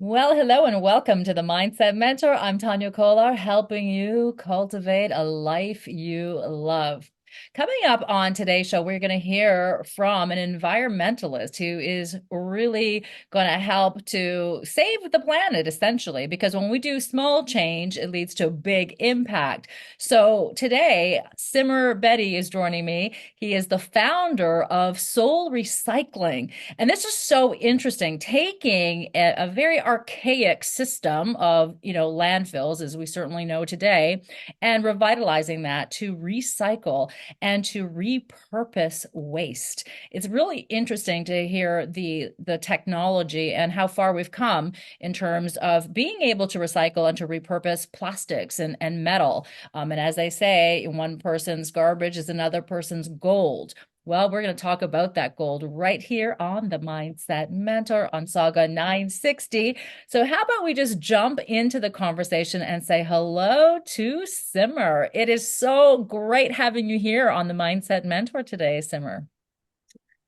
Well, hello and welcome to the Mindset Mentor. I'm Tania Kolar, helping you cultivate a life you love. Coming up on today's show, we're going to hear from an environmentalist who is really going to help to save the planet, essentially, because when we do small change, it leads to a big impact. So today, Simar Bedi is joining me. He is the founder of Soul Recycling. And this is so interesting, taking a very archaic system of, landfills, as we certainly know today, and revitalizing that to recycle and to repurpose waste. It's really interesting to hear the technology and how far we've come in terms of being able to recycle and to repurpose plastics and metal. And as they say, one person's garbage is another person's gold. Well, we're going to talk about that gold right here on the Mindset Mentor on Saga 960. So, how about we just jump into the conversation and say hello to Simar? It is so great having you here on the Mindset Mentor today, Simar.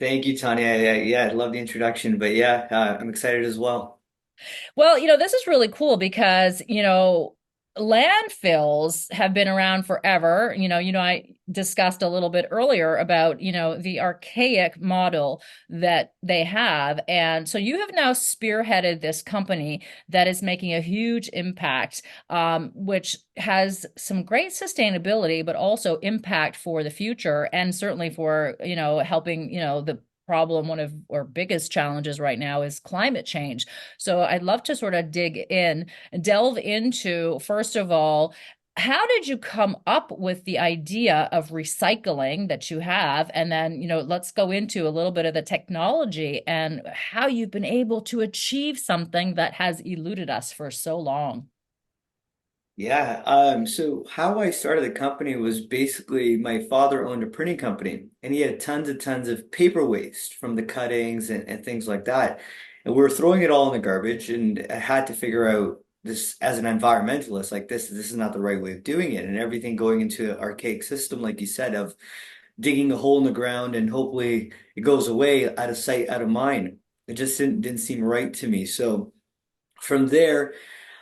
Thank you, Tanya. I love the introduction, but I'm excited as well. Well, this is really cool because, landfills have been around forever. I discussed a little bit earlier about, the archaic model that they have. And so you have now spearheaded this company that is making a huge impact, which has some great sustainability, but also impact for the future and certainly for, helping, the problem, one of our biggest challenges right now is climate change. So I'd love to sort of dig in and delve into, first of all, how did you come up with the idea of recycling that you have? And then, let's go into a little bit of the technology and how you've been able to achieve something that has eluded us for so long. So how I started the company was basically my father owned a printing company and he had tons and tons of paper waste from the cuttings and things like that. And we were throwing it all in the garbage and I had to figure out this as an environmentalist, like this is not the right way of doing it. And everything going into an archaic system, like you said, of digging a hole in the ground and hopefully it goes away out of sight, out of mind. It just didn't seem right to me. So from there,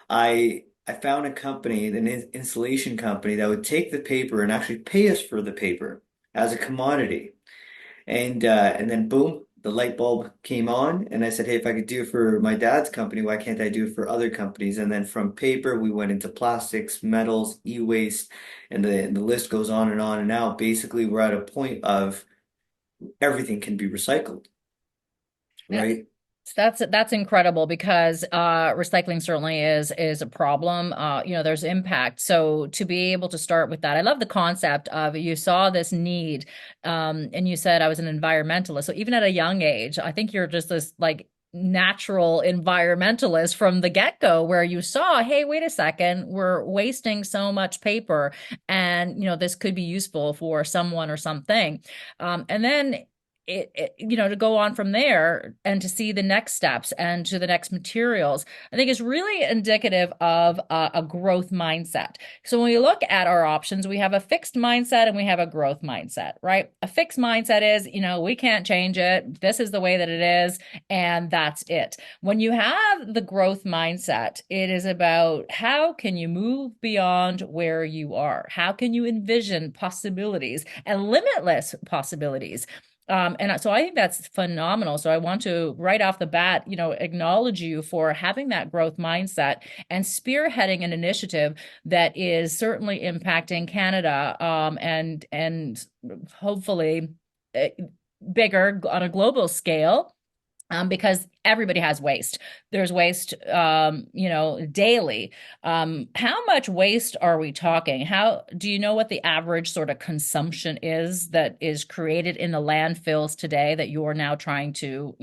I found a company, an installation company that would take the paper and actually pay us for the paper as a commodity. And then boom, the light bulb came on, and I said, hey, if I could do it for my dad's company, why can't I do it for other companies? And then from paper, we went into plastics, metals, e-waste, and the list goes on and on. And now basically we're at a point of everything can be recycled, right? That's incredible because recycling certainly is a problem. There's impact. So to be able to start with that, I love the concept of you saw this need, and you said I was an environmentalist. So even at a young age, I think you're just this like natural environmentalist from the get-go where you saw, hey, wait a second, we're wasting so much paper, and this could be useful for someone or something. And then to go on from there and to see the next steps and to the next materials, I think is really indicative of a growth mindset. So when we look at our options, we have a fixed mindset and we have a growth mindset, right? A fixed mindset is, we can't change it. This is the way that it is, and that's it. When you have the growth mindset, it is about how can you move beyond where you are? How can you envision possibilities and limitless possibilities? And so I think that's phenomenal. So I want to right off the bat, acknowledge you for having that growth mindset and spearheading an initiative that is certainly impacting Canada, and hopefully uh, bigger on a global scale. Because everybody has waste. There's waste, daily. How much waste are we talking? How do you know what the average sort of consumption is that is created in the landfills today that you're now trying to,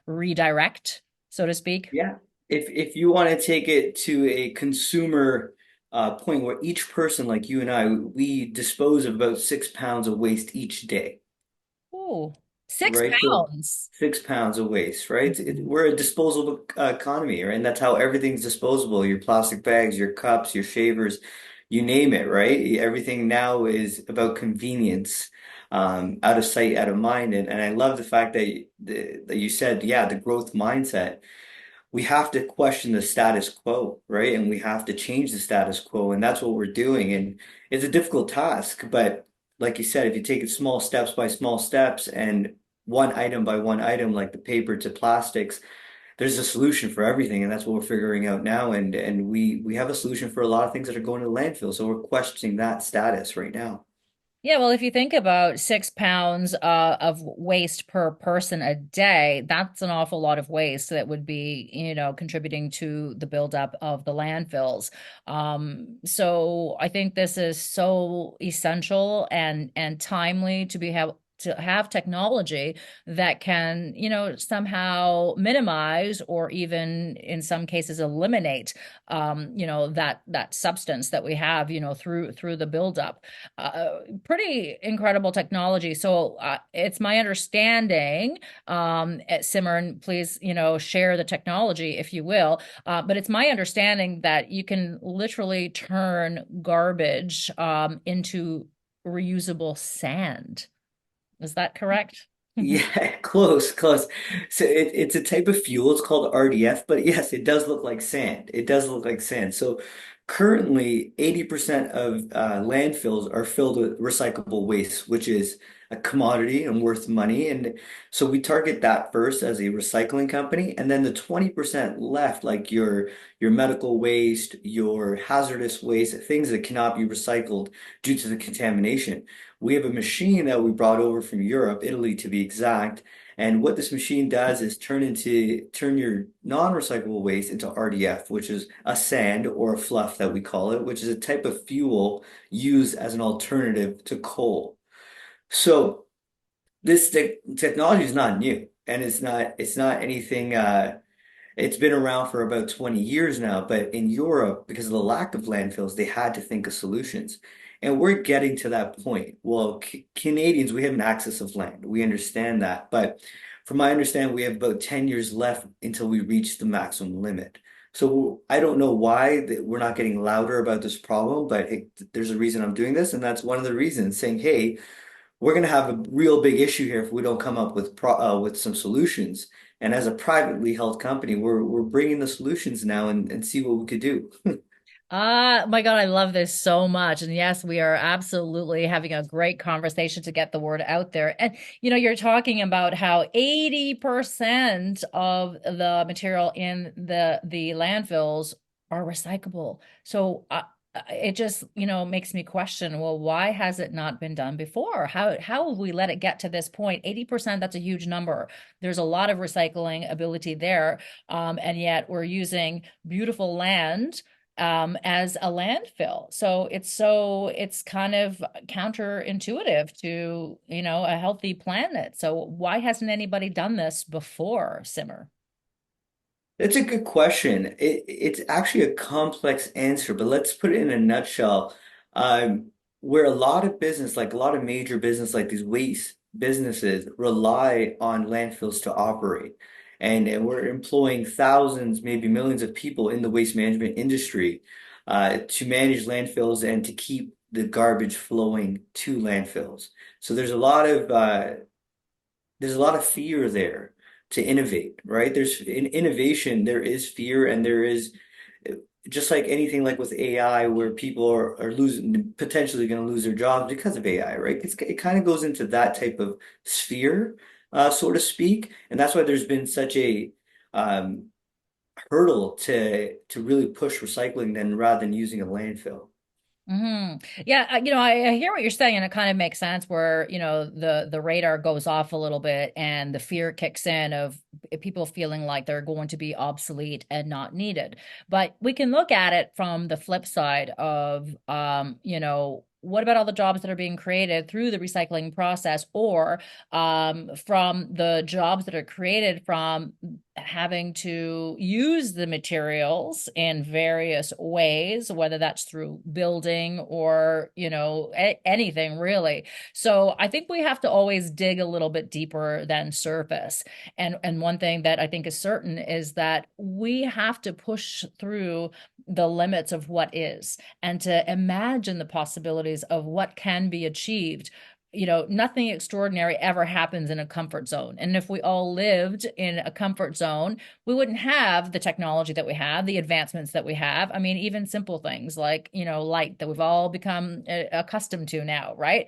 redirect, so to speak? Yeah. If you want to take it to a consumer point where each person, like you and I, we dispose of about 6 pounds of waste each day, Ooh, six right? So pounds. 6 pounds of waste, right? We're a disposable economy, right? And that's how everything's disposable. Your plastic bags, your cups, your shavers, you name it, right? Everything now is about convenience, out of sight, out of mind. And I love the fact that that you said, yeah, the growth mindset. we have to question the status quo, right? And we have to change the status quo, and that's what we're doing. And it's a difficult task, but like you said, if you take it small steps by small steps and one item by one item, like the paper to plastics, there's a solution for everything, and that's what we're figuring out now. And we have a solution for a lot of things that are going to landfill. So we're questioning that status right now. Yeah, well, if you think about 6 pounds of waste per person a day, that's an awful lot of waste that would be, contributing to the buildup of the landfills. So I think this is so essential and timely to have technology that can, somehow minimize or even in some cases eliminate, that substance that we have, through the buildup. Pretty incredible technology. So it's my understanding, at Simmer, and please, share the technology if you will. But it's my understanding that you can literally turn garbage into reusable sand. Is that correct? Yeah, close, close. So it's a type of fuel. It's called RDF, but yes, it does look like sand. It does look like sand. So currently, 80% of landfills are filled with recyclable waste, which is a commodity and worth money. And so we target that first as a recycling company, and then the 20% left, like your medical waste, your hazardous waste, things that cannot be recycled due to the contamination. We have a machine that we brought over from Europe, Italy to be exact. And what this machine does is turn your non-recyclable waste into RDF, which is a sand or a fluff that we call it, which is a type of fuel used as an alternative to coal. So this technology is not new, and it's not anything. It's been around for about 20 years now, but in Europe, because of the lack of landfills, they had to think of solutions. And we're getting to that point. Well, Canadians, we have an access of land. We understand that. But from my understanding, we have about 10 years left until we reach the maximum limit. So I don't know why that we're not getting louder about this problem, but there's a reason I'm doing this. And that's one of the reasons saying, hey, we're going to have a real big issue here if we don't come up with some solutions. And as a privately held company, we're bringing the solutions now and see what we could do. My God, I love this so much. And yes, we are absolutely having a great conversation to get the word out there. And you're talking about how 80% of the material in the landfills are recyclable. So it just, makes me question, well, why has it not been done before? How have we let it get to this point? 80%, that's a huge number. There's a lot of recycling ability there. And yet we're using beautiful land as a landfill. So it's kind of counterintuitive to, a healthy planet. So why hasn't anybody done this before, Simmer? That's a good question. It's actually a complex answer, but let's put it in a nutshell. Where a lot of business, like a lot of major business, like these waste businesses, rely on landfills to operate. And we're employing thousands, maybe millions of people in the waste management industry to manage landfills and to keep the garbage flowing to landfills. So there's a lot of fear there to innovate, right? There's in innovation, there is fear, and there is just like anything like with AI where people are losing potentially going to lose their jobs because of AI, right? It kind of goes into that type of sphere, so to speak, and that's why there's been such a um, hurdle to really push recycling then rather than using a landfill. Yeah, I hear what you're saying, and it kind of makes sense where, the radar goes off a little bit and the fear kicks in of people feeling like they're going to be obsolete and not needed. But we can look at it from the flip side of, what about all the jobs that are being created through the recycling process or from the jobs that are created from having to use the materials in various ways, whether that's through building or, anything really. So I think we have to always dig a little bit deeper than surface. And one thing that I think is certain is that we have to push through the limits of what is and to imagine the possibilities of what can be achieved nothing extraordinary ever happens in a comfort zone. And if we all lived in a comfort zone, we wouldn't have the technology that we have, the advancements that we have. I mean, even simple things like, light that we've all become accustomed to now, right?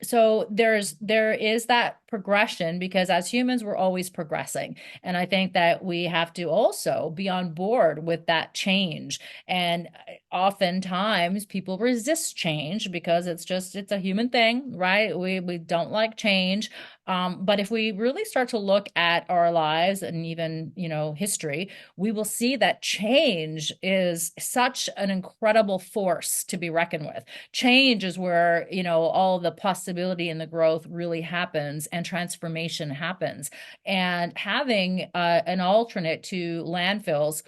So there is that progression because as humans, we're always progressing. And I think that we have to also be on board with that change. And oftentimes people resist change because it's a human thing, right? We don't like change. But if we really start to look at our lives and even, history, we will see that change is such an incredible force to be reckoned with. Change is where, all the possibility and the growth really happens and transformation happens. And having an alternate to landfills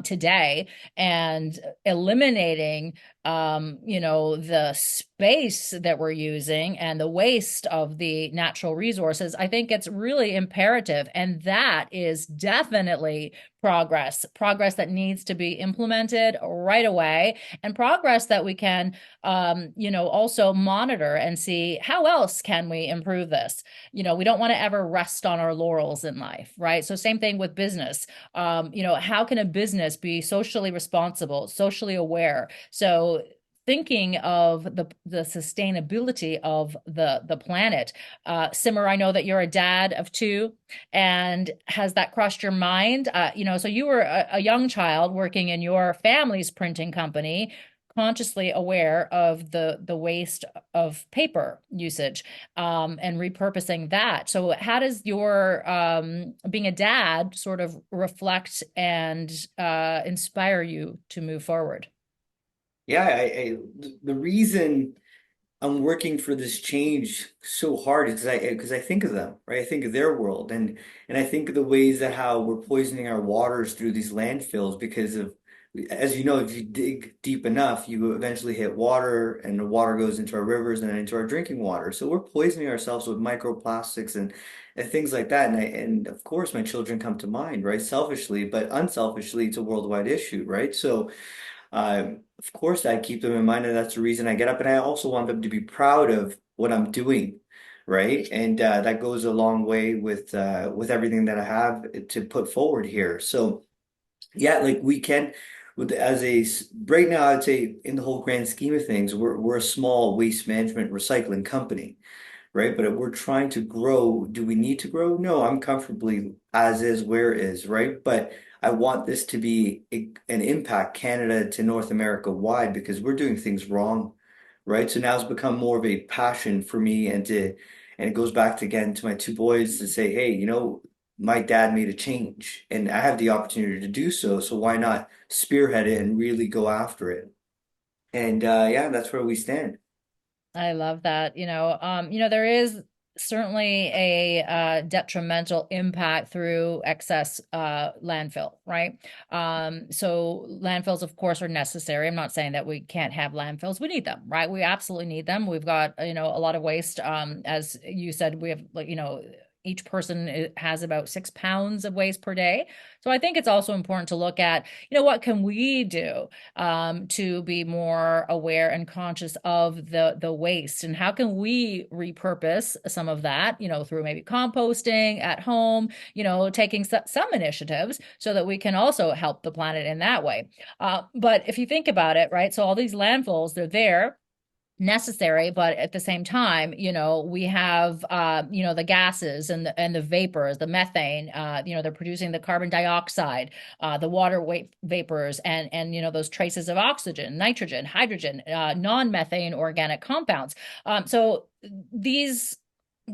today and eliminating the space that we're using and the waste of the natural resources, I think it's really imperative. And that is definitely progress that needs to be implemented right away, and progress that we can, also monitor and see how else can we improve this. We don't want to ever rest on our laurels in life, right? So same thing with business. How can a business be socially responsible, socially aware? So thinking of the sustainability of the planet. Simar, I know that you're a dad of two, and has that crossed your mind? So you were a young child working in your family's printing company, consciously aware of the waste of paper usage, and repurposing that. So how does your being a dad sort of reflect and inspire you to move forward? Yeah, the reason I'm working for this change so hard is because I think of them, right? I think of their world, and I think of the ways that how we're poisoning our waters through these landfills because of, as you know, if you dig deep enough, you eventually hit water, and the water goes into our rivers and then into our drinking water. So we're poisoning ourselves with microplastics and things like that. And of course, my children come to mind, right? Selfishly, but unselfishly, it's a worldwide issue, right? So. Of course, I keep them in mind, and that's the reason I get up. And I also want them to be proud of what I'm doing, right? And that goes a long way with everything that I have to put forward here. So yeah, like we can, with right now, I'd say in the whole grand scheme of things, we're a small waste management recycling company, right? But if we're trying to grow, do we need to grow? No, I'm comfortably as is, where is, right? But I want this to be an impact Canada to North America wide because we're doing things wrong, right? So now it's become more of a passion for me and it goes back to again to my two boys to say, hey, my dad made a change and I have the opportunity to do so. So why not spearhead it and really go after it? And yeah, that's where we stand. I love that. There is certainly a detrimental impact through excess landfill, right? So landfills, of course, are necessary. I'm not saying that we can't have landfills. We need them, right? We absolutely need them. We've got, a lot of waste. As you said, we have like, each person has about 6 pounds of waste per day. So I think it's also important to look at, what can we do to be more aware and conscious of the waste, and how can we repurpose some of that, through maybe composting at home, taking some initiatives so that we can also help the planet in that way. But if you think about it, right, so all these landfills, they're there, necessary, but at the same time, we have the gases and the vapors, the methane, they're producing the carbon dioxide, the water weight vapors, and those traces of oxygen, nitrogen, hydrogen, non-methane organic compounds. So these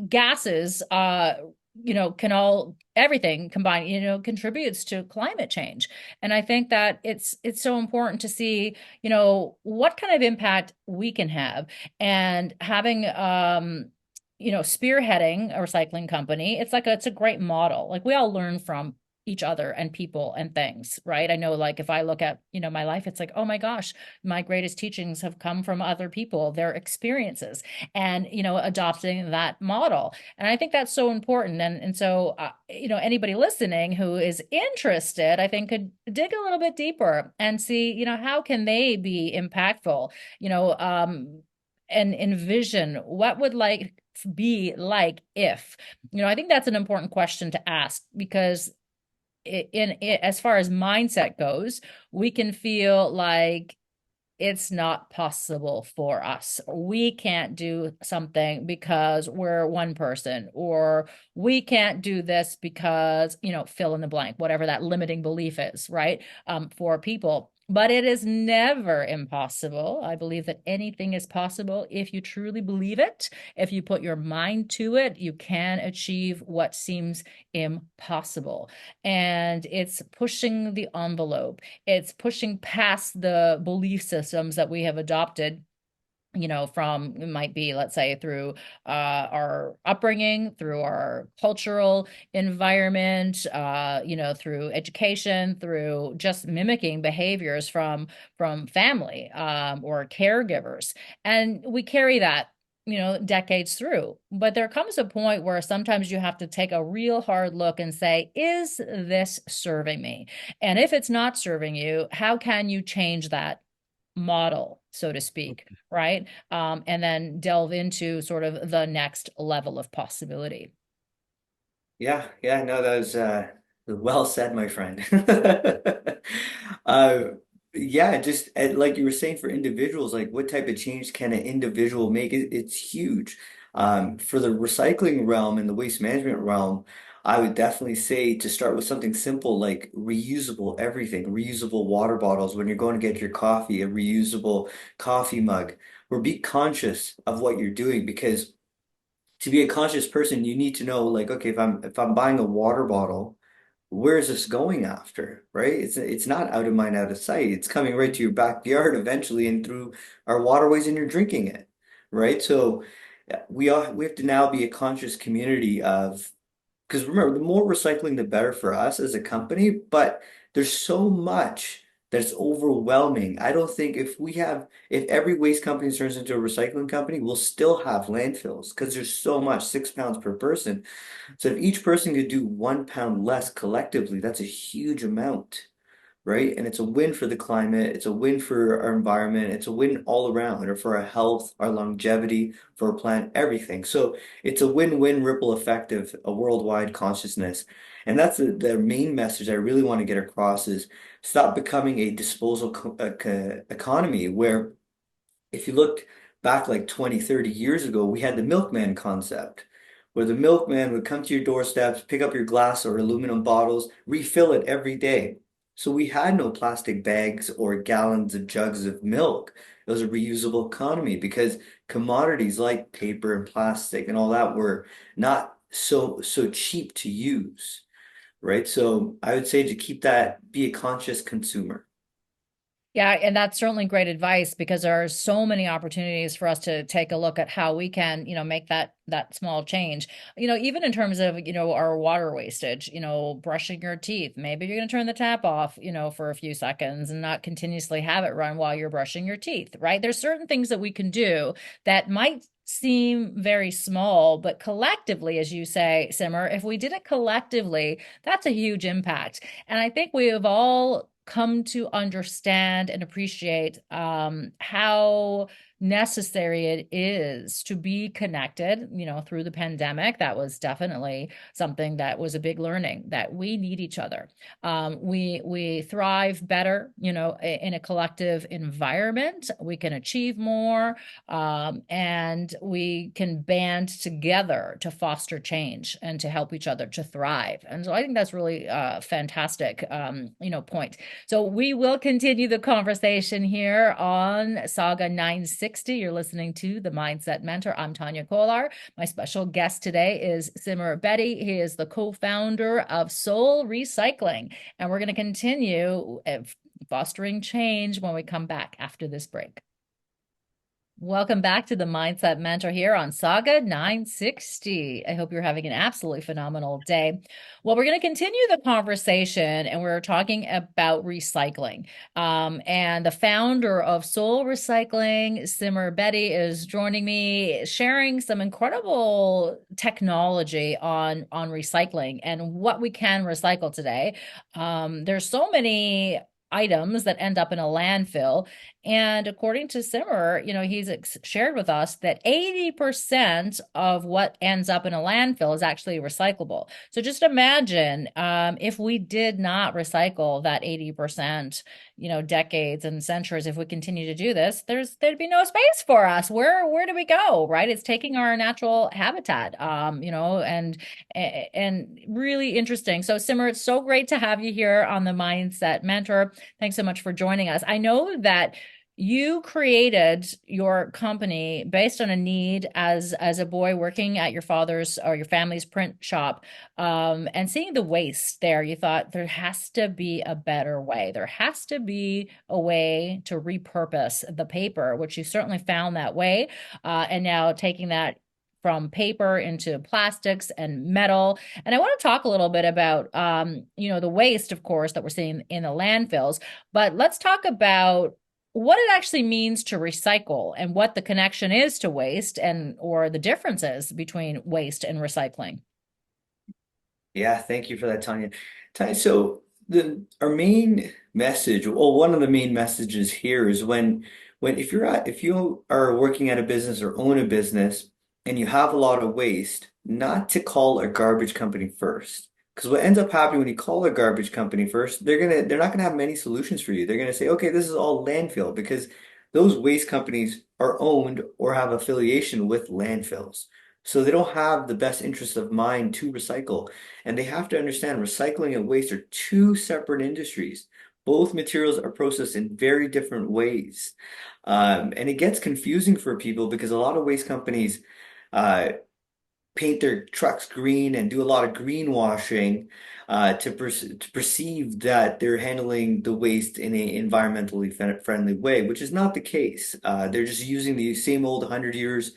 gases, can all everything combined, contributes to climate change. And I think that it's so important to see, what kind of impact we can have. And having spearheading a recycling company, it's a great model. Like we all learn from each other and people and things, right? I know, like if I look at, my life, it's like, oh my gosh, my greatest teachings have come from other people, their experiences, and adopting that model. And I think that's so important. And so, anybody listening who is interested, I think could dig a little bit deeper and see, how can they be impactful? You know, um, and envision what would like be like if, I think that's an important question to ask because as far as mindset goes, we can feel like it's not possible for us. We can't do something because we're one person, or we can't do this because, fill in the blank, whatever that limiting belief is, right? For people. But it is never impossible. I believe that anything is possible if you truly believe it. If you put your mind to it, you can achieve what seems impossible. And it's pushing the envelope, it's pushing past the belief systems that we have adopted, from it might be, let's say, through our upbringing, through our cultural environment, through education, through just mimicking behaviors from family, or caregivers. And we carry that, decades through. But there comes a point where sometimes you have to take a real hard look and say, is this serving me? And if it's not serving you, how can you change that model, so to speak, right? And then delve into sort of the next level of possibility. Yeah, yeah, no, that was well said, my friend. Yeah, just like you were saying, for individuals, like what type of change can an individual make? It's huge. For the recycling realm and the waste management realm, I would definitely say to start with something simple like reusable everything, reusable water bottles when you're going to get your coffee, a reusable coffee mug, or be conscious of what you're doing because to be a conscious person, you need to know like, okay, if I'm buying a water bottle, where is this going after, right? It's not out of mind, out of sight. It's coming right to your backyard eventually and through our waterways and you're drinking it, right? So we have to now be a conscious community of because remember, the more recycling, the better for us as a company, but there's so much that's overwhelming. I don't think if every waste company turns into a recycling company, we'll still have landfills because there's so much, 6 pounds per person. So if each person could do 1 pound less collectively, that's a huge amount, right? And it's a win for the climate, it's a win for our environment, it's a win all around, or for our health, our longevity, for our planet, everything. So it's a win-win ripple effect of a worldwide consciousness. And that's the main message I really want to get across is stop becoming a disposal economy where if you looked back like 20, 30 years ago, we had the milkman concept, where the milkman would come to your doorsteps, pick up your glass or aluminum bottles, refill it every day. So we had no plastic bags or gallons of jugs of milk. It was a reusable economy because commodities like paper and plastic and all that were not so cheap to use, right? So I would say to keep that, be a conscious consumer. Yeah, and that's certainly great advice because there are so many opportunities for us to take a look at how we can, make that small change. Even in terms of, our water wastage, brushing your teeth. Maybe you're going to turn the tap off, for a few seconds and not continuously have it run while you're brushing your teeth, right? There's certain things that we can do that might seem very small, but collectively, as you say, Simmer, if we did it collectively, that's a huge impact. And I think we have all come to understand and appreciate how necessary it is to be connected, through the pandemic. That was definitely something that was a big learning that we need each other. We thrive better, in a collective environment. We can achieve more, and we can band together to foster change and to help each other to thrive. And so I think that's really a fantastic, point. So we will continue the conversation here on Saga 960. You're listening to The Mindset Mentor. I'm Tania Kolar. My special guest today is Simar Bedi. He is the co-founder of Soul Recycling. And we're going to continue fostering change when we come back after this break. Welcome back to the Mindset Mentor here on Saga 960. I hope you're having an absolutely phenomenal day. Well, we're going to continue the conversation and we're talking about recycling. And the founder of Soul Recycling, Simar Bedi, is joining me, sharing some incredible technology on recycling and what we can recycle today. There's so many items that end up in a landfill. And according to Simmer, he's shared with us that 80% of what ends up in a landfill is actually recyclable. So just imagine if we did not recycle that 80%, decades and centuries, if we continue to do this, there'd be no space for us. Where do we go, right? It's taking our natural habitat, and really interesting. So Simmer, it's so great to have you here on the Mindset Mentor. Thanks so much for joining us. I know that you created your company based on a need as a boy working at your father's or your family's print shop, and seeing the waste there. You thought there has to be a better way. There has to be a way to repurpose the paper, which you certainly found that way, and now taking that from paper into plastics and metal. And I want to talk a little bit about, the waste, of course, that we're seeing in the landfills. But let's talk about what it actually means to recycle and what the connection is to waste and or the differences between waste and recycling. Yeah, thank you for that, Tanya. Tanya, so the our main message, well, one of the main messages here is when if you are working at a business or own a business and you have a lot of waste, not to call a garbage company first. Because what ends up happening when you call a garbage company first, they're not gonna have many solutions for you. They're gonna say, okay, this is all landfill because those waste companies are owned or have affiliation with landfills. So they don't have the best interest of mind to recycle. And they have to understand recycling and waste are two separate industries. Both materials are processed in very different ways. And it gets confusing for people because a lot of waste companies uh, paint their trucks green and do a lot of greenwashing to perceive that they're handling the waste in a environmentally friendly way, which is not the case. They're just using the same old 100 years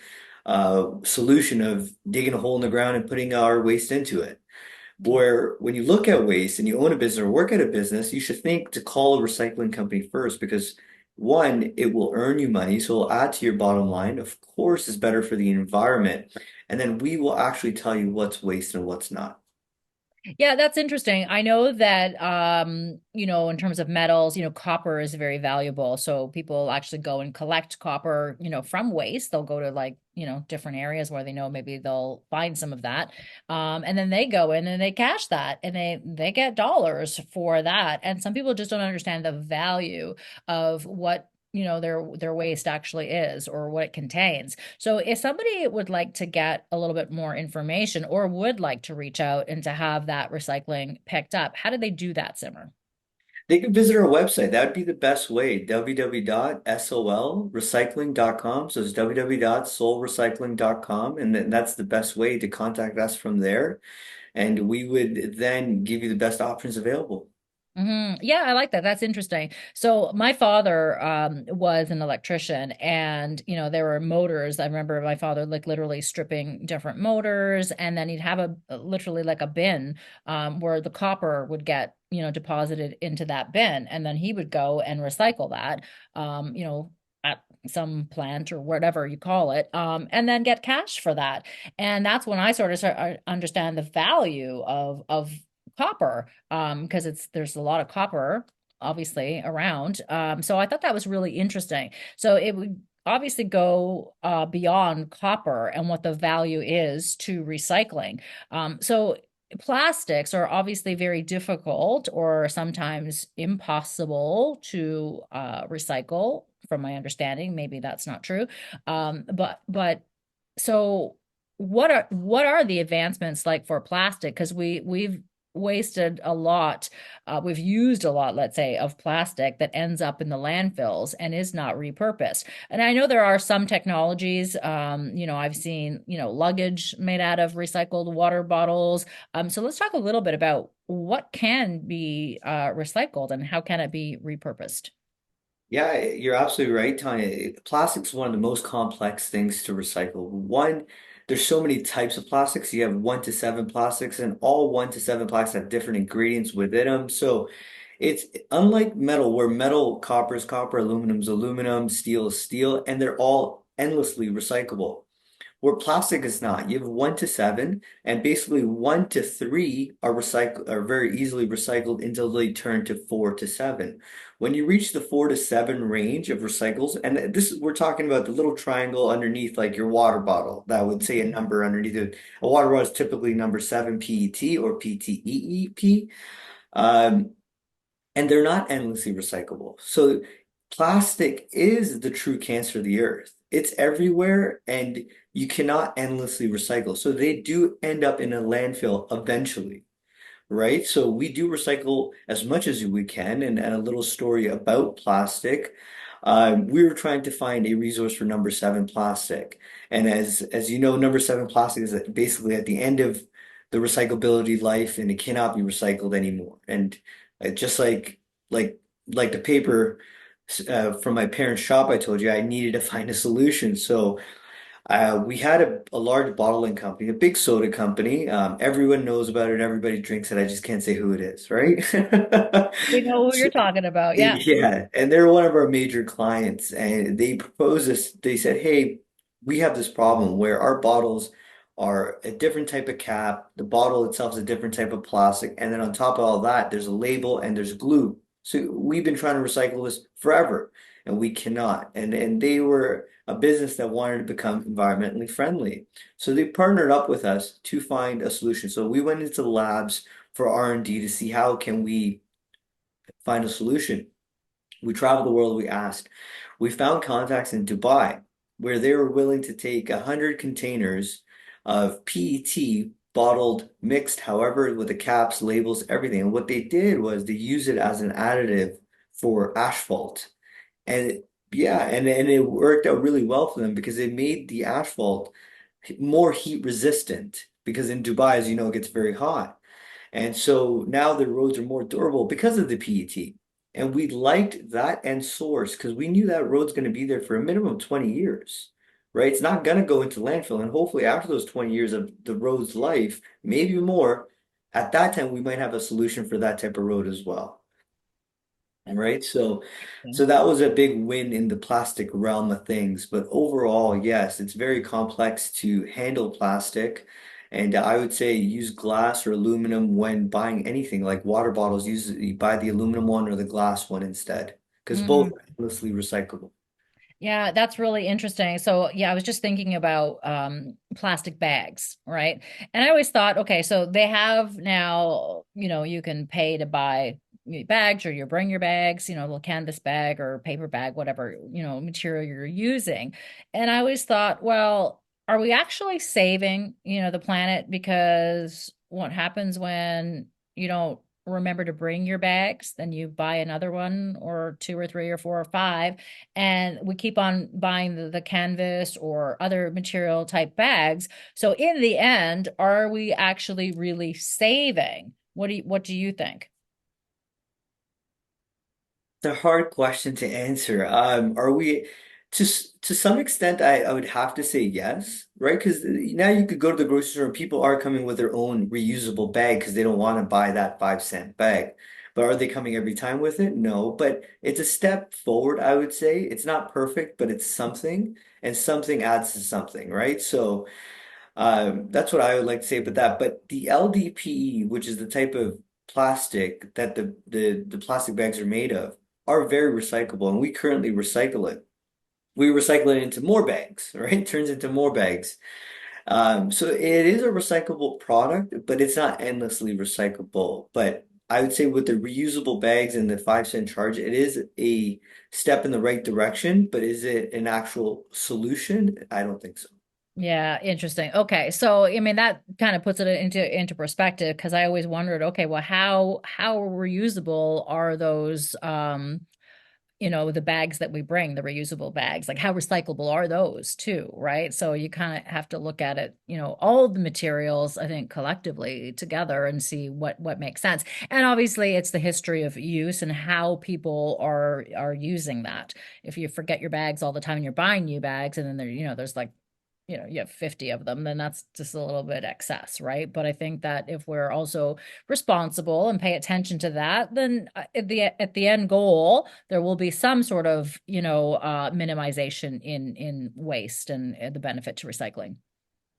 solution of digging a hole in the ground and putting our waste into it. Where when you look at waste and you own a business or work at a business, you should think to call a recycling company first because one, it will earn you money, so it'll add to your bottom line. Of course, it's better for the environment. And then we will actually tell you what's waste and what's not. Yeah, that's interesting. I know that in terms of metals, copper is very valuable. So people actually go and collect copper, from waste. They'll go to like, different areas where they know maybe they'll find some of that. And then they go in and they cash that and they get dollars for that. And some people just don't understand the value of what their waste actually is or what it contains. So if somebody would like to get a little bit more information or would like to reach out and to have that recycling picked up, how do they do that, Simmer? They can visit our website. That would be the best way, www.solrecycling.com. So it's www.solrecycling.com. And then that's the best way to contact us from there. And we would then give you the best options available. Yeah, I like that. That's interesting. So my father was an electrician, and there were motors. I remember my father like literally stripping different motors, and then he'd have literally like a bin where the copper would get deposited into that bin, and then he would go and recycle that. At some plant or whatever you call it, and then get cash for that. And that's when I sort of understand the value of copper, because there's a lot of copper obviously around. So I thought that was really interesting. So it would obviously go beyond copper and what the value is to recycling. So plastics are obviously very difficult or sometimes impossible to recycle, from my understanding. Maybe that's not true. But so what are the advancements like for plastic? Because we've wasted a lot. We've used a lot, let's say, of plastic that ends up in the landfills and is not repurposed. And I know there are some technologies, I've seen, luggage made out of recycled water bottles. So let's talk a little bit about what can be recycled and how can it be repurposed. Yeah, you're absolutely right, Tanya. Plastic's one of the most complex things to recycle. One, there's so many types of plastics. You have 1 to 7 plastics, and all 1 to 7 plastics have different ingredients within them. So it's unlike metal, where metal, copper is copper, aluminum's aluminum, steel is steel, and they're all endlessly recyclable. where plastic is not. You have 1 to 7, and basically 1 to 3 are very easily recycled until they turn to 4 to 7. When you reach the 4 to 7 range of recycles, and we're talking about the little triangle underneath like your water bottle that would say a number underneath it. A water bottle is typically number 7 PET or PTEEP. Um, and they're not endlessly recyclable. So plastic is the true cancer of the earth. It's everywhere and you cannot endlessly recycle. So they do end up in a landfill eventually, right? So we do recycle as much as we can. And a little story about plastic. We were trying to find a resource for number 7 plastic. And as you know, number 7 plastic is basically at the end of the recyclability life and it cannot be recycled anymore. And just like like the paper from my parents' shop, I told you I needed to find a solution. So we had a large bottling company, a big soda company. Everyone knows about it. Everybody drinks it. I just can't say who it is, right? We know who So, you're talking about. Yeah. yeah, and they're one of our major clients, and they proposed this. They said, "Hey, we have this problem where our bottles are a different type of cap. The bottle itself is a different type of plastic, and then on top of all that, there's a label and there's glue. So we've been trying to recycle this forever, and we cannot." And they were a business that wanted to become environmentally friendly, so they partnered up with us to find a solution. So we went into the labs for R&D to see how can we find a solution. We traveled the world, we asked. We found contacts in Dubai where they were willing to take 100 containers of PET bottled, mixed, however, with the caps, labels, everything. And what they did was they used it as an additive for asphalt. And yeah, and it worked out really well for them because they made the asphalt more heat resistant because in Dubai, as you know, it gets very hot. And so now the roads are more durable because of the PET. And we liked that end source because we knew that road's going to be there for a minimum of 20 years, right? It's not going to go into landfill. And hopefully, after those 20 years of the road's life, maybe more, at that time, we might have a solution for that type of road as well. Right. So that was a big win in the plastic realm of things. But overall, yes, it's very complex to handle plastic. And I would say use glass or aluminum when buying anything like water bottles. You buy the aluminum one or the glass one instead, because both Mhm. are endlessly recyclable. Yeah, that's really interesting. So, yeah, I was just thinking about plastic bags, right? And I always thought, okay, so they have now, you can pay to buy your bags or you bring your bags, little canvas bag or paper bag, whatever, material you're using. And I always thought, well, are we actually saving, the planet? Because what happens when you don't remember to bring your bags, then you buy another one or two or three or four or five and we keep on buying the canvas or other material type bags. So in the end, are we actually really saving? What do you think? It's a hard question to answer. Are we to some extent I would have to say yes, right? Because now you could go to the grocery store and people are coming with their own reusable bag because they don't want to buy that 5 cent bag. But are they coming every time with it? No, but it's a step forward, I would say. It's not perfect, but it's something, and something adds to something, right? So that's what I would like to say about that. But the LDPE, which is the type of plastic that the plastic bags are made of, are very recyclable, and we currently recycle it. We recycle it into more bags, right? It turns into more bags. So it is a recyclable product, but it's not endlessly recyclable. But I would say with the reusable bags and the 5 cent charge, it is a step in the right direction, but is it an actual solution? I don't think so. Yeah, interesting. Okay. So, I mean, that kind of puts it into perspective because I always wondered, okay, well, how reusable are those the bags that we bring, the reusable bags, like how recyclable are those too, right? So you kind of have to look at it, all the materials, I think, collectively together and see what makes sense. And obviously it's the history of use and how people are using that. If you forget your bags all the time and you're buying new bags and then there's like you have 50 of them, then that's just a little bit excess, right? But I think that if we're also responsible and pay attention to that, then at the end goal, there will be some sort of, minimization in waste and the benefit to recycling.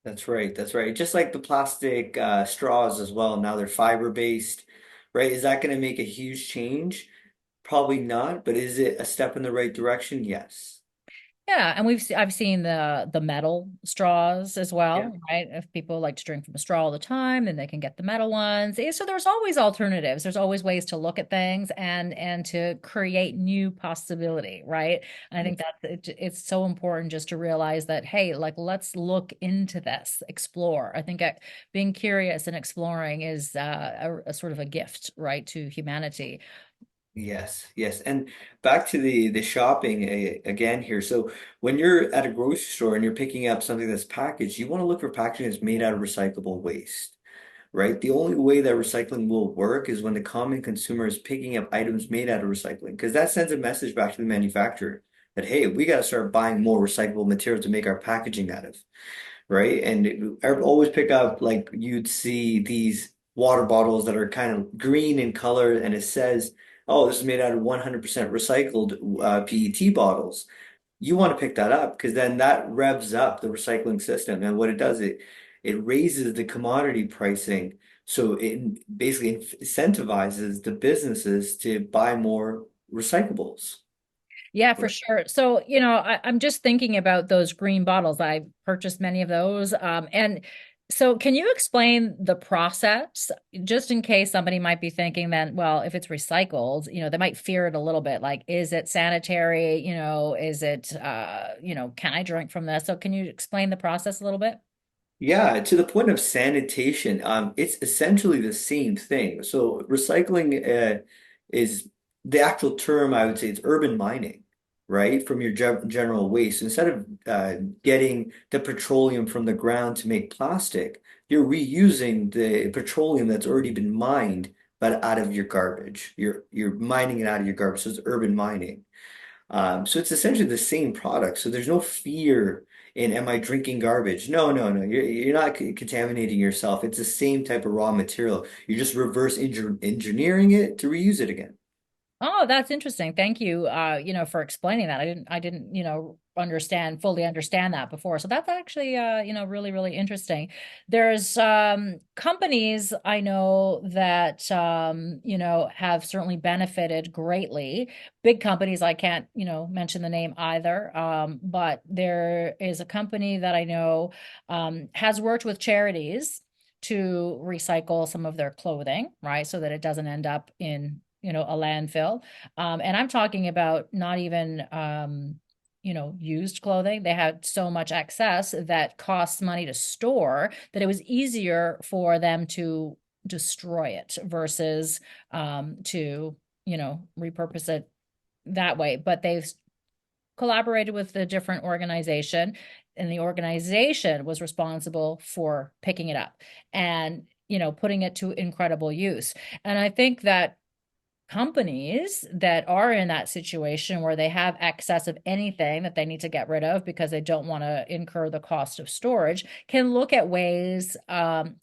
That's right. That's right. Just like the plastic straws as well. Now they're fiber based, right? Is that going to make a huge change? Probably not, but is it a step in the right direction? Yes. Yeah, and I've seen the metal straws as Yeah. well, right? If people like to drink from a straw all the time, then they can get the metal ones. So there's always alternatives. There's always ways to look at things and to create new possibility, right? And I think it's so important just to realize that, hey, like let's look into this, explore. I think being curious and exploring is a sort of a gift, right, to humanity. Yes, yes. And back to the shopping again here. So when you're at a grocery store and you're picking up something that's packaged, you want to look for packaging that's made out of recyclable waste, right? The only way that recycling will work is when the common consumer is picking up items made out of recycling, because that sends a message back to the manufacturer that, hey, we got to start buying more recyclable material to make our packaging out of, right? And I always pick up like you'd see these water bottles that are kind of green in color, and it says, "Oh, this is made out of 100% recycled PET bottles." You want to pick that up because then that revs up the recycling system, and what it does, it raises the commodity pricing, so it basically incentivizes the businesses to buy more recyclables. Yeah, for sure. So, I'm just thinking about those green bottles. I purchased many of those. And so can you explain the process just in case somebody might be thinking then, well, if it's recycled, they might fear it a little bit. Like, is it sanitary? Is it, can I drink from this? So can you explain the process a little bit? Yeah, to the point of sanitation, it's essentially the same thing. So recycling is the actual term, I would say it's urban mining, right? From your general waste. Instead of getting the petroleum from the ground to make plastic, you're reusing the petroleum that's already been mined, but out of your garbage. You're mining it out of your garbage. So it's urban mining. So it's essentially the same product. So there's no fear in am I drinking garbage? No, no, no. You're not contaminating yourself. It's the same type of raw material. You're just reverse engineering it to reuse it again. Oh, that's interesting. Thank you, for explaining that. I didn't, fully understand that before. So that's actually, really, really interesting. There's companies I know that, have certainly benefited greatly. Big companies, I can't, mention the name either. But there is a company that I know has worked with charities to recycle some of their clothing, right? So that it doesn't end up in a landfill. And I'm talking about not even, used clothing. They had so much excess that costs money to store that it was easier for them to destroy it versus to, repurpose it that way. But they've collaborated with a different organization, and the organization was responsible for picking it up and, putting it to incredible use. And I think that companies that are in that situation where they have excess of anything that they need to get rid of because they don't want to incur the cost of storage can look at ways who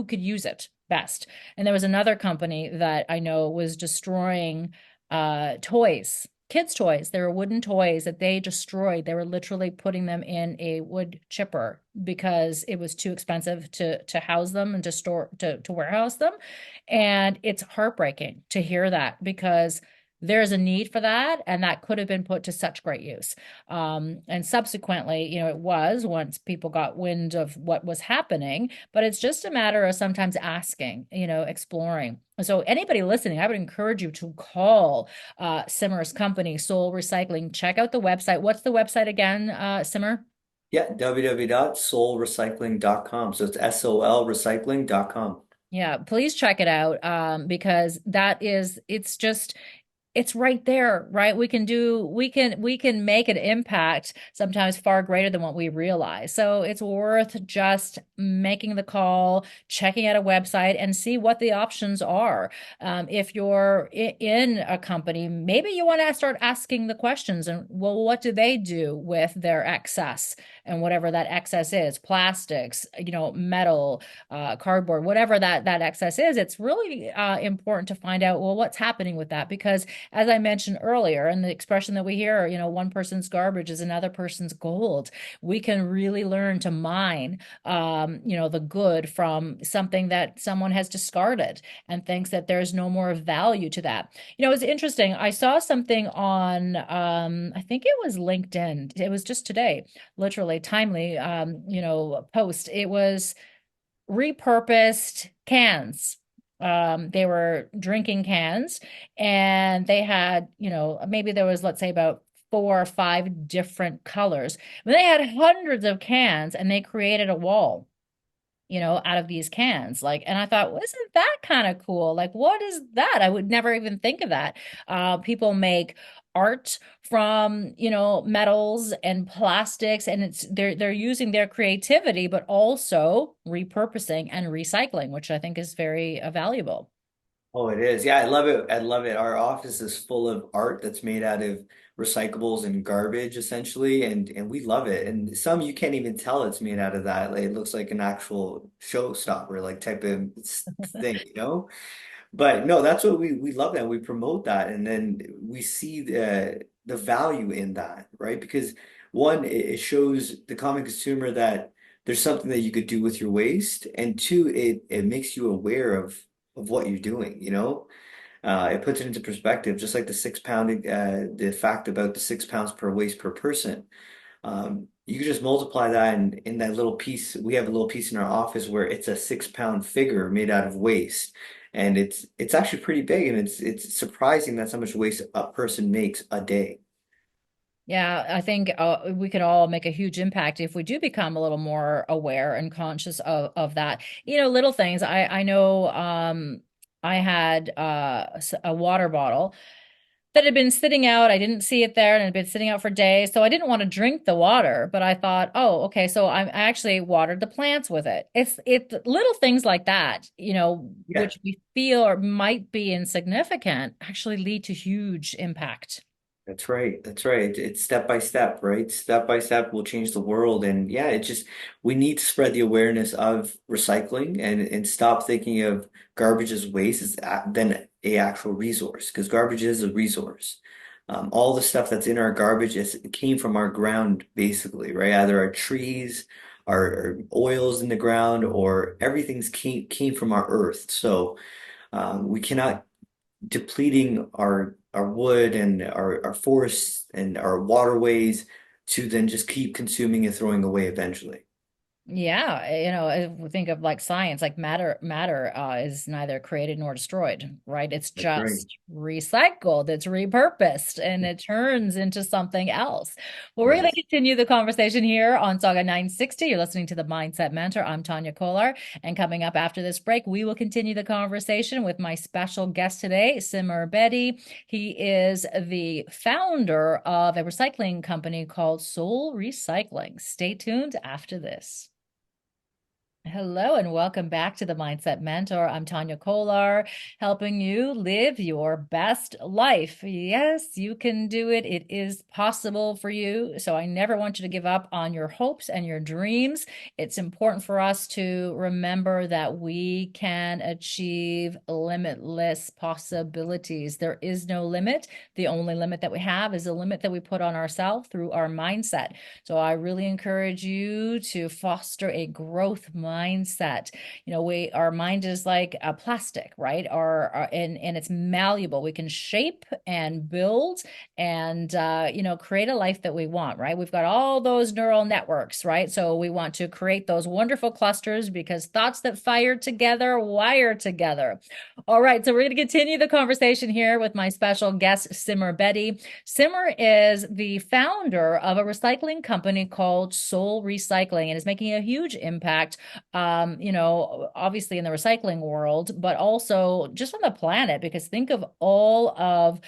could use it best. And there was another company that I know was destroying toys. Kids' toys. They were wooden toys that they destroyed. They were literally putting them in a wood chipper because it was too expensive to house them and to store to warehouse them. And it's heartbreaking to hear that because there's a need for that, and that could have been put to such great use. And subsequently, it was once people got wind of what was happening, but it's just a matter of sometimes asking, exploring. So anybody listening, I would encourage you to call Simar's company, Soul Recycling. Check out the website. What's the website again, Simar? Yeah, www.solrecycling.com. So it's SOL recycling.com. Yeah, please check it out because it's right there, right? We can make an impact sometimes far greater than what we realize. So it's worth just making the call, checking out a website and see what the options are. If you're in a company, maybe you want to start asking the questions and, well, what do they do with their excess and whatever that excess is, plastics, metal, cardboard, whatever that excess is. It's really important to find out, well, what's happening with that because as I mentioned earlier, and the expression that we hear, one person's garbage is another person's gold. We can really learn to mine, the good from something that someone has discarded and thinks that there's no more value to that. It's interesting. I saw something on, I think it was LinkedIn. It was just today, literally timely, post. It was repurposed cans. They were drinking cans, and they had, maybe there was, let's say, about 4 or 5 different colors. But they had hundreds of cans, and they created a wall, out of these cans. Like, and I thought, well, isn't that kind of cool? Like, what is that? I would never even think of that. People make art from, metals and plastics, and they're using their creativity, but also repurposing and recycling, which I think is very valuable. Oh, it is. Yeah, I love it. I love it. Our office is full of art that's made out of recyclables and garbage, essentially, and we love it. And some you can't even tell it's made out of that. Like, it looks like an actual showstopper, like type of thing, you know? But no, that's what we love that. We promote that, and then we see the value in that, right? Because one, it shows the common consumer that there's something that you could do with your waste, and two, it makes you aware of what you're doing, you know? It puts it into perspective, just like the 6 pound, the fact about the 6 pounds per waste per person. You can just multiply that in that little piece. We have a little piece in our office where it's a 6 pound figure made out of waste. And it's actually pretty big, and it's surprising that's how much waste a person makes a day. Yeah, I think we could all make a huge impact if we do become a little more aware and conscious of that. Little things. I know I had a water bottle that had been sitting out. I didn't see it there and it had been sitting out for days. So I didn't want to drink the water, but I thought, oh, okay, so I actually watered the plants with it. It's little things like that, Yeah. which we feel or might be insignificant, actually lead to huge impact. That's right. That's right. It's step by step, right? Step by step will change the world. And yeah, it just, we need to spread the awareness of recycling and stop thinking of garbage as waste as than a actual resource, because garbage is a resource. All the stuff that's in our garbage it came from our ground, basically, right? Either our trees, our oils in the ground, or everything's came from our earth. So we cannot depleting our wood and our forests and our waterways to then just keep consuming and throwing away eventually. Yeah, if we think of like science, like matter is neither created nor destroyed, right? It's That's right. just recycled, it's repurposed, and it turns into something else. Well, we're going to Yes. continue the conversation here on Saga 960. You're listening to the Mindset Mentor. I'm Tania Kolar, and coming up after this break, we will continue the conversation with my special guest today, Simar Bedi. He is the founder of a recycling company called Soul Recycling. Stay tuned after this. Hello and welcome back to the Mindset Mentor. I'm Tania Kolar, helping you live your best life. Yes, you can do it. It is possible for you. So I never want you to give up on your hopes and your dreams. It's important for us to remember that we can achieve limitless possibilities. There is no limit. The only limit that we have is a limit that we put on ourselves through our mindset. So I really encourage you to foster a growth mindset. Our mind is like a plastic, right? And it's malleable. We can shape and build and create a life that we want, right? We've got all those neural networks, right? So we want to create those wonderful clusters because thoughts that fire together wire together. All right, so we're going to continue the conversation here with my special guest, Simar Bedi. Simmer is the founder of a recycling company called Soul Recycling and is making a huge impact, obviously in the recycling world, but also just on the planet, because think of all of,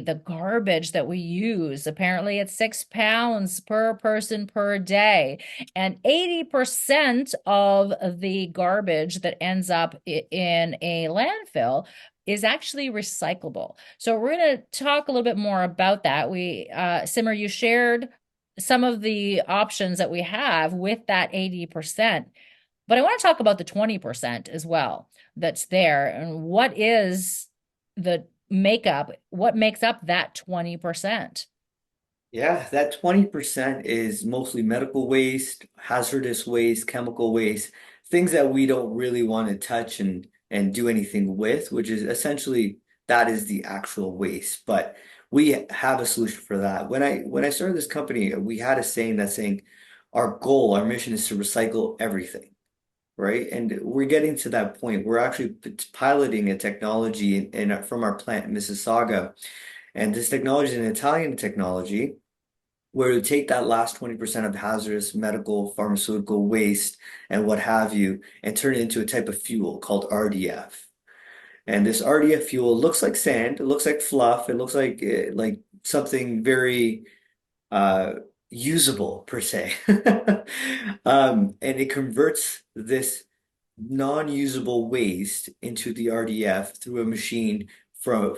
the garbage that we use. Apparently it's 6 pounds per person per day. And 80% of the garbage that ends up in a landfill is actually recyclable. So we're going to talk a little bit more about that. Simmer, you shared some of the options that we have with that 80%, but I want to talk about the 20% as well that's there. And what is the makeup, what makes up that 20%? Yeah, that 20% is mostly medical waste, hazardous waste, chemical waste, things that we don't really want to touch and do anything with, which is essentially that is the actual waste. But we have a solution for that. When I started this company, we had a saying that's saying our goal, our mission is to recycle everything, right? And we're getting to that point. We're actually piloting a technology from our plant in Mississauga, and this technology is an Italian technology where you take that last 20% of hazardous medical, pharmaceutical waste and what have you, and turn it into a type of fuel called RDF. And this RDF fuel looks like sand, it looks like fluff, it looks like something very uh, usable per se. And it converts this non-usable waste into the RDF through a machine from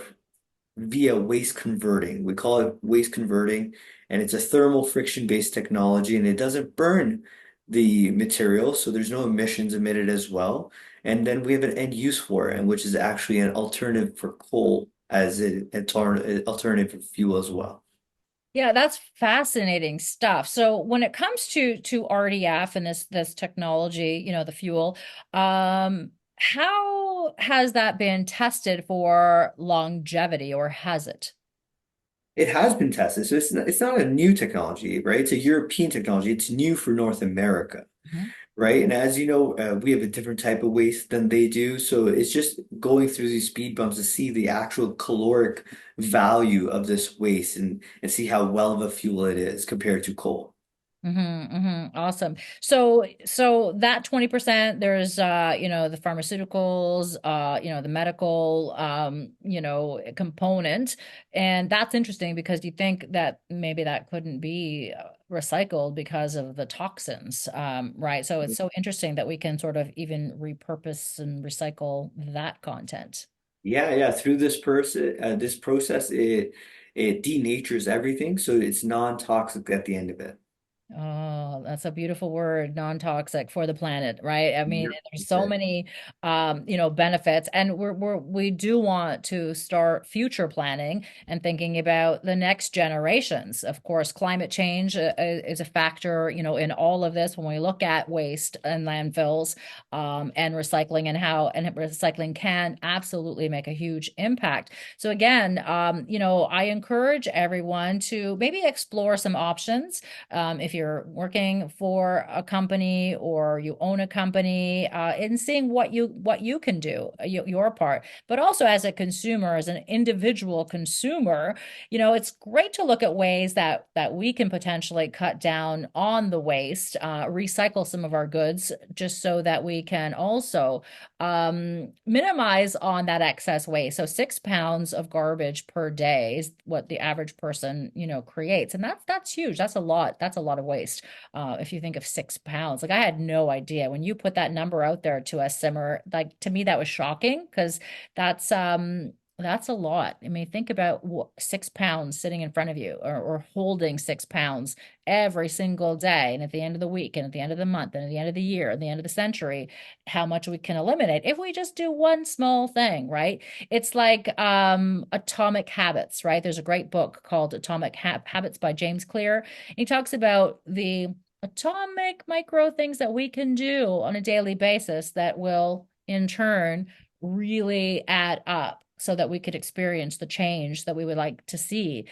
via waste converting. We call it waste converting, and it's a thermal friction-based technology, and it doesn't burn the material, so there's no emissions emitted as well. And then we have an end use for it, and which is actually an alternative for coal as an alternative fuel as well. Yeah, that's fascinating stuff. So when it comes to RDF and this technology, the fuel, how has that been tested for longevity, or has it? It has been tested, so it's not a new technology, right? It's a European technology. It's new for North America. Mhm. Right. And as you know, we have a different type of waste than they do. So it's just going through these speed bumps to see the actual caloric value of this waste and see how well of a fuel it is compared to coal. Awesome. So that 20%, there's the pharmaceuticals, the medical component. And that's interesting because you think that maybe that couldn't be recycled because of the toxins. Right. So it's so interesting that we can sort of even repurpose and recycle that content. Yeah, yeah. Through this process, it denatures everything, so it's non-toxic at the end of it. Oh, that's a beautiful word, non-toxic for the planet, right? I mean, Yep, there's that's so it. many benefits, and we do want to start future planning and thinking about the next generations. Of course, climate change is a factor, in all of this when we look at waste and landfills, and recycling, and how and recycling can absolutely make a huge impact. So again, I encourage everyone to maybe explore some options, if you're working for a company or you own a company, and seeing what you can do, your part. But also as a consumer, as an individual consumer, it's great to look at ways that we can potentially cut down on the waste, recycle some of our goods, just so that we can also minimize on that excess waste. So 6 pounds of garbage per day is what the average person, creates. And that's huge. That's a lot. That's a lot of waste. If you think of 6 pounds, like I had no idea when you put that number out there to us, Simmer, like to me, that was shocking because that's, that's a lot. I mean, think about 6 pounds sitting in front of you, or holding 6 pounds every single day. And at the end of the week, and at the end of the month, and at the end of the year, and the end of the century, how much we can eliminate if we just do one small thing, right? It's like Atomic Habits, right? There's a great book called Habits by James Clear. He talks about the atomic micro things that we can do on a daily basis that will in turn really add up, so that we could experience the change that we would like to see.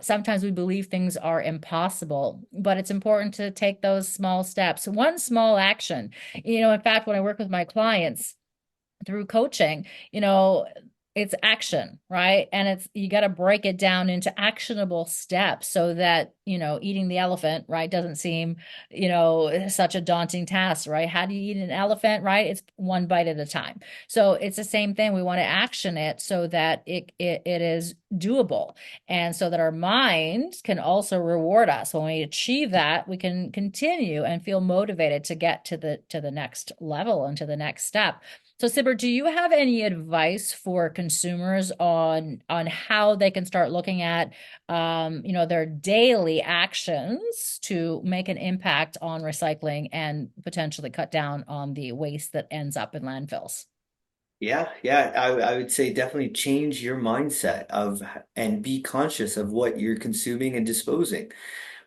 Sometimes we believe things are impossible, but it's important to take those small steps, one small action. In fact, when I work with my clients through coaching, you know, it's action, right? And it's you got to break it down into actionable steps so that, eating the elephant, right, doesn't seem, such a daunting task, right? How do you eat an elephant, right? It's one bite at a time. So it's the same thing. We want to action it so that it is doable, and so that our mind can also reward us. When we achieve that, we can continue and feel motivated to get to the next level and to the next step. So, Sibber, do you have any advice for consumers on how they can start looking at, their daily actions to make an impact on recycling and potentially cut down on the waste that ends up in landfills? Yeah. I would say definitely change your mindset of and be conscious of what you're consuming and disposing.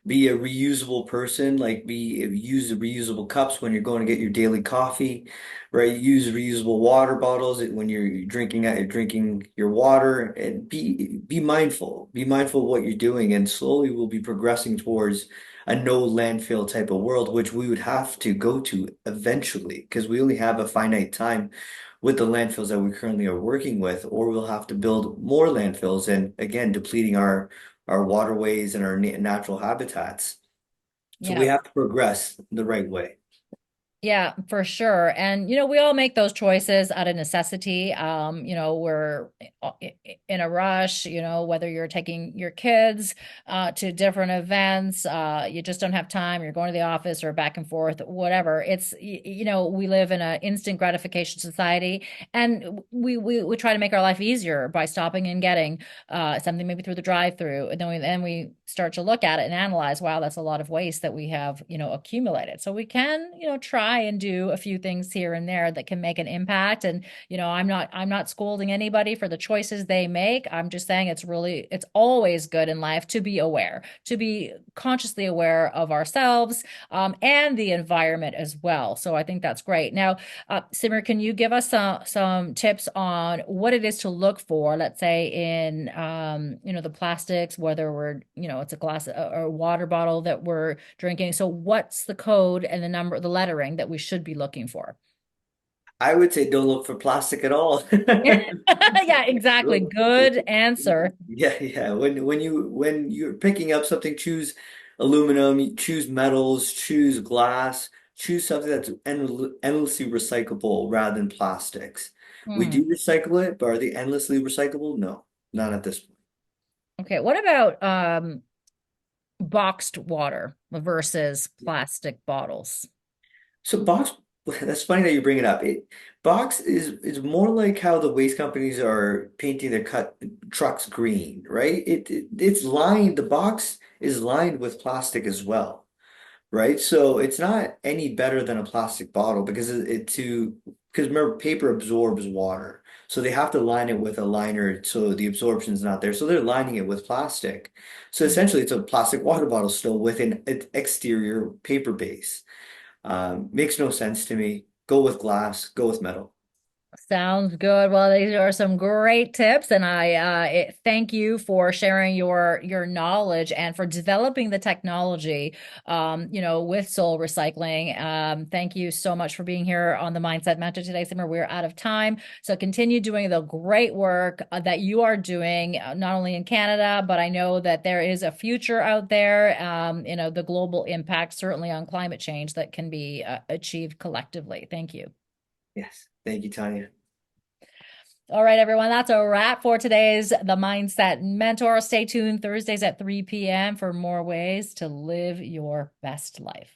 Be a reusable person, like be use the reusable cups when you're going to get your daily coffee, right? Use reusable water bottles when you're drinking your water, and be mindful. Be mindful of what you're doing, and slowly we'll be progressing towards a no landfill type of world, which we would have to go to eventually, because we only have a finite time with the landfills that we currently are working with, or we'll have to build more landfills and again depleting our waterways and our natural habitats. So we Yeah. have to progress the right way. Yeah, for sure. And, we all make those choices out of necessity. We're in a rush, whether you're taking your kids to different events, you just don't have time, you're going to the office or back and forth, whatever. We live in an instant gratification society, and we try to make our life easier by stopping and getting something maybe through the drive-through. And then we start to look at it and analyze, wow, that's a lot of waste that we have, accumulated. So we can, try and do a few things here and there that can make an impact. And, I'm not scolding anybody for the choices they make. I'm just saying it's always good in life to be aware, to be consciously aware of ourselves, and the environment as well. So I think that's great. Now, Simmer, can you give us some tips on what it is to look for, let's say in the plastics, whether we're, it's a glass or a water bottle that we're drinking. So what's the code and the number, the lettering that we should be looking for? I would say don't look for plastic at all. Yeah, exactly. Good answer. Yeah. When you're picking up something, choose aluminum, choose metals, choose glass, choose something that's endlessly recyclable rather than plastics. We Hmm. do recycle it, but are they endlessly recyclable? No, not at this point. Okay. What about boxed water versus plastic bottles? So box, that's funny that you bring it up. Box is more like how the waste companies are painting their cut trucks green, right? It's lined, the box is lined with plastic as well, right? So it's not any better than a plastic bottle because because remember paper absorbs water. So they have to line it with a liner so the absorption is not there. So they're lining it with plastic. So essentially it's a plastic water bottle still with an exterior paper base. Makes no sense to me. Go with glass, go with metal. Sounds good. Well, these are some great tips, and thank you for sharing your knowledge and for developing the technology, with soul recycling. Thank you so much for being here on the Mindset Mentor today, Simmer. We're out of time, so continue doing the great work that you are doing, not only in Canada, but I know that there is a future out there. The global impact certainly on climate change that can be achieved collectively. Thank you. Yes. Thank you, Tanya. All right, everyone, that's a wrap for today's The Mindset Mentor. Stay tuned Thursdays at 3 p.m. for more ways to live your best life.